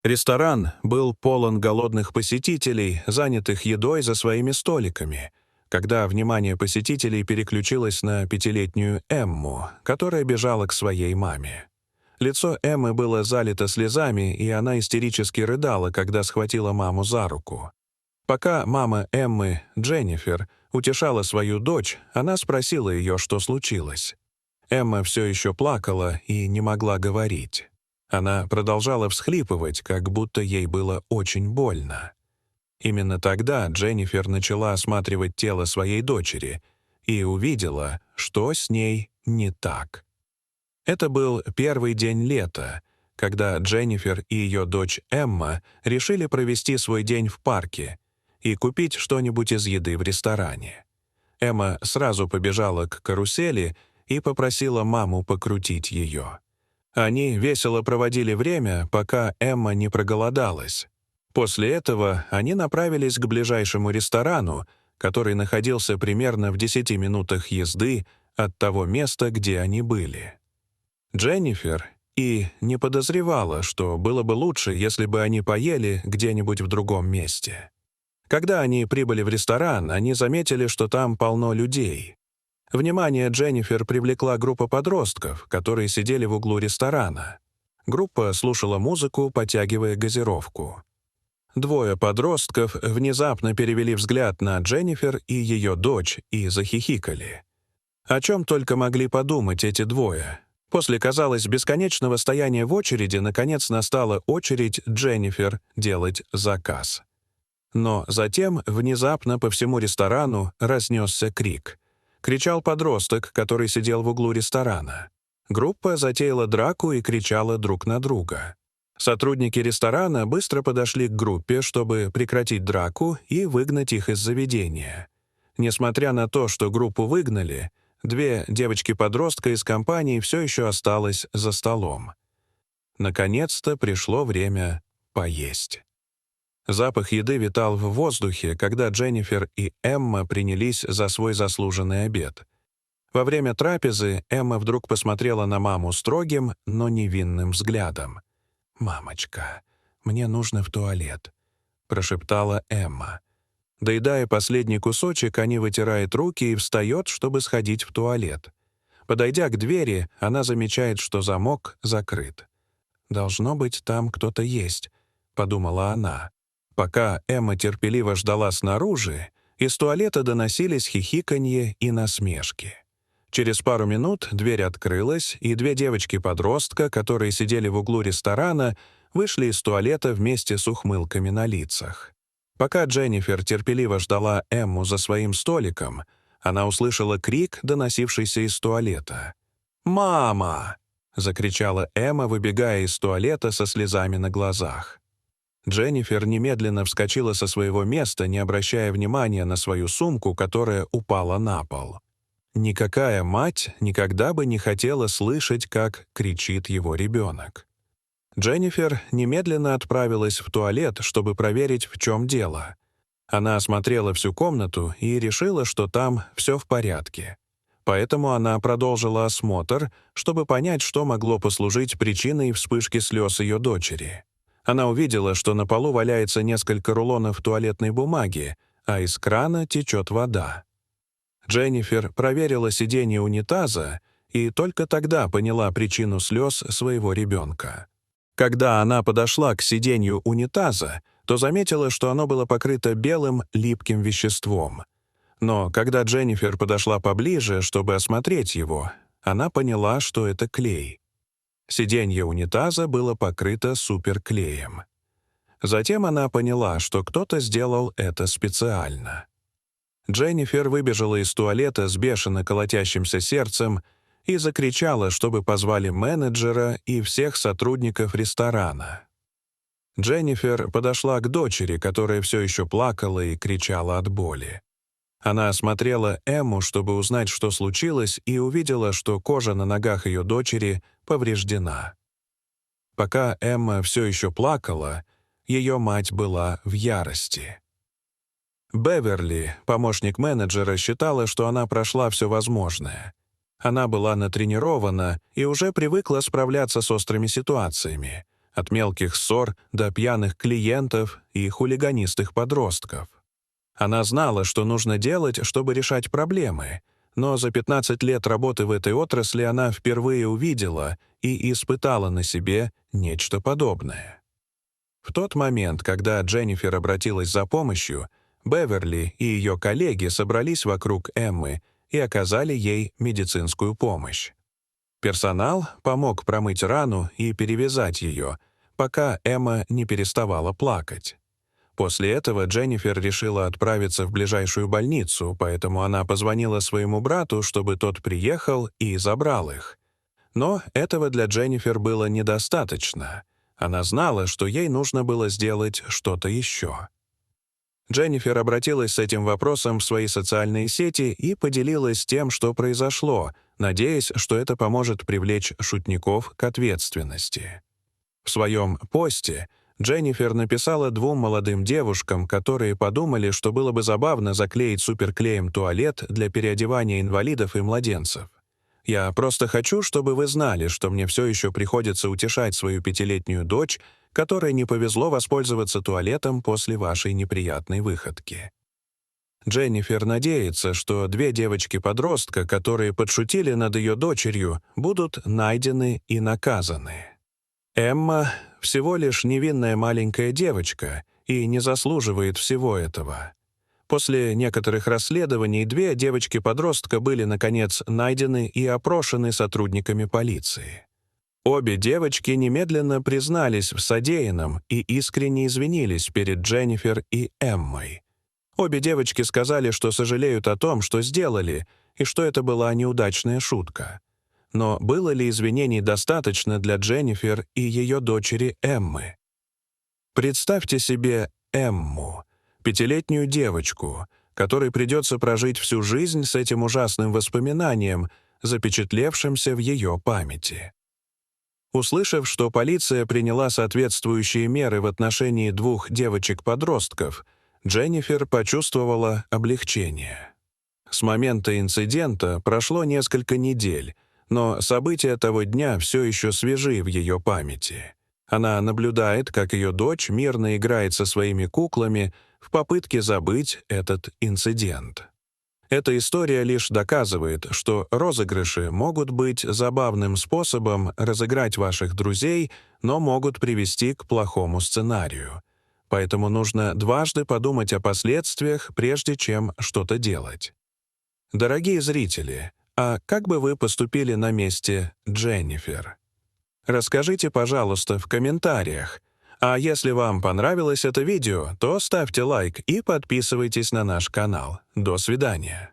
Ресторан был полон голодных посетителей, занятых едой за своими столиками, когда внимание посетителей переключилось на пятилетнюю Эмму, которая бежала к своей маме. Лицо Эммы было залито слезами, и она истерически рыдала, когда схватила маму за руку. Пока мама Эммы, Дженнифер, утешала свою дочь, она спросила ее, что случилось. Эмма все еще плакала и не могла говорить. Она продолжала всхлипывать, как будто ей было очень больно. Именно тогда Дженнифер начала осматривать тело своей дочери и увидела, что с ней не так. Это был первый день лета, когда Дженнифер и ее дочь Эмма решили провести свой день в парке и купить что-нибудь из еды в ресторане. Эмма сразу побежала к карусели и попросила маму покрутить ее. Они весело проводили время, пока Эмма не проголодалась. После этого они направились к ближайшему ресторану, который находился примерно в 10 минутах езды от того места, где они были. Дженнифер и не подозревала, что было бы лучше, если бы они поели где-нибудь в другом месте. Когда они прибыли в ресторан, они заметили, что там полно людей. Внимание Дженнифер привлекла группа подростков, которые сидели в углу ресторана. Группа слушала музыку, потягивая газировку. Двое подростков внезапно перевели взгляд на Дженнифер и ее дочь и захихикали. О чем только могли подумать эти двое. После, казалось, бесконечного стояния в очереди, наконец настала очередь Дженнифер делать заказ. Но затем внезапно по всему ресторану разнесся крик. Кричал подросток, который сидел в углу ресторана. Группа затеяла драку и кричала друг на друга. Сотрудники ресторана быстро подошли к группе, чтобы прекратить драку и выгнать их из заведения. Несмотря на то, что группу выгнали, две девочки-подростка из компании все еще осталось за столом. Наконец-то пришло время поесть. Запах еды витал в воздухе, когда Дженнифер и Эмма принялись за свой заслуженный обед. Во время трапезы Эмма вдруг посмотрела на маму строгим, но невинным взглядом. «Мамочка, мне нужно в туалет», — прошептала Эмма. Доедая последний кусочек, они вытирает руки и встает, чтобы сходить в туалет. Подойдя к двери, она замечает, что замок закрыт. «Должно быть, там кто-то есть», — подумала она. Пока Эмма терпеливо ждала снаружи, из туалета доносились хихиканье и насмешки. Через пару минут дверь открылась, и две девочки-подростка, которые сидели в углу ресторана, вышли из туалета вместе с ухмылками на лицах. Пока Дженнифер терпеливо ждала Эмму за своим столиком, она услышала крик, доносившийся из туалета. «Мама!» — закричала Эмма, выбегая из туалета со слезами на глазах. Дженнифер немедленно вскочила со своего места, не обращая внимания на свою сумку, которая упала на пол. Никакая мать никогда бы не хотела слышать, как кричит его ребенок. Дженнифер немедленно отправилась в туалет, чтобы проверить, в чем дело. Она осмотрела всю комнату и решила, что там все в порядке. Поэтому она продолжила осмотр, чтобы понять, что могло послужить причиной вспышки слез ее дочери. Она увидела, что на полу валяется несколько рулонов туалетной бумаги, а из крана течет вода. Дженнифер проверила сиденье унитаза и только тогда поняла причину слез своего ребенка. Когда она подошла к сиденью унитаза, то заметила, что оно было покрыто белым липким веществом. Но когда Дженнифер подошла поближе, чтобы осмотреть его, она поняла, что это клей. Сиденье унитаза было покрыто суперклеем. Затем она поняла, что кто-то сделал это специально. Дженнифер выбежала из туалета с бешено колотящимся сердцем и закричала, чтобы позвали менеджера и всех сотрудников ресторана. Дженнифер подошла к дочери, которая все еще плакала и кричала от боли. Она осмотрела Эмму, чтобы узнать, что случилось, и увидела, что кожа на ногах ее дочери повреждена. Пока Эмма все еще плакала, ее мать была в ярости. Беверли, помощник менеджера, считала, что она прошла все возможное. Она была натренирована и уже привыкла справляться с острыми ситуациями, от мелких ссор до пьяных клиентов и хулиганистых подростков. Она знала, что нужно делать, чтобы решать проблемы, но за 15 лет работы в этой отрасли она впервые увидела и испытала на себе нечто подобное. В тот момент, когда Дженнифер обратилась за помощью, Беверли и ее коллеги собрались вокруг Эммы и оказали ей медицинскую помощь. Персонал помог промыть рану и перевязать ее, пока Эмма не переставала плакать. После этого Дженнифер решила отправиться в ближайшую больницу, поэтому она позвонила своему брату, чтобы тот приехал и забрал их. Но этого для Дженнифер было недостаточно. Она знала, что ей нужно было сделать что-то еще. Дженнифер обратилась с этим вопросом в свои социальные сети и поделилась тем, что произошло, надеясь, что это поможет привлечь шутников к ответственности. В своем посте Дженнифер написала 2 молодым девушкам, которые подумали, что было бы забавно заклеить суперклеем туалет для переодевания инвалидов и младенцев. «Я просто хочу, чтобы вы знали, что мне все еще приходится утешать свою 5-летнюю дочь, которой не повезло воспользоваться туалетом после вашей неприятной выходки». Дженнифер надеется, что 2 девочки-подростка, которые подшутили над ее дочерью, будут найдены и наказаны. Эмма — всего лишь невинная маленькая девочка и не заслуживает всего этого. После некоторых расследований 2 девочки-подростка были, наконец, найдены и опрошены сотрудниками полиции. Обе девочки немедленно признались в содеянном и искренне извинились перед Дженнифер и Эммой. Обе девочки сказали, что сожалеют о том, что сделали, и что это была неудачная шутка. Но было ли извинений достаточно для Дженнифер и ее дочери Эммы? Представьте себе Эмму, 5-летнюю девочку, которой придется прожить всю жизнь с этим ужасным воспоминанием, запечатлевшимся в ее памяти. Услышав, что полиция приняла соответствующие меры в отношении 2 девочек-подростков, Дженнифер почувствовала облегчение. С момента инцидента прошло несколько недель, но события того дня все еще свежи в ее памяти. Она наблюдает, как ее дочь мирно играет со своими куклами в попытке забыть этот инцидент. Эта история лишь доказывает, что розыгрыши могут быть забавным способом разыграть ваших друзей, но могут привести к плохому сценарию. Поэтому нужно дважды подумать о последствиях, прежде чем что-то делать. Дорогие зрители, а как бы вы поступили на месте Дженнифер? Расскажите, пожалуйста, в комментариях. А если вам понравилось это видео, то ставьте лайк и подписывайтесь на наш канал. До свидания.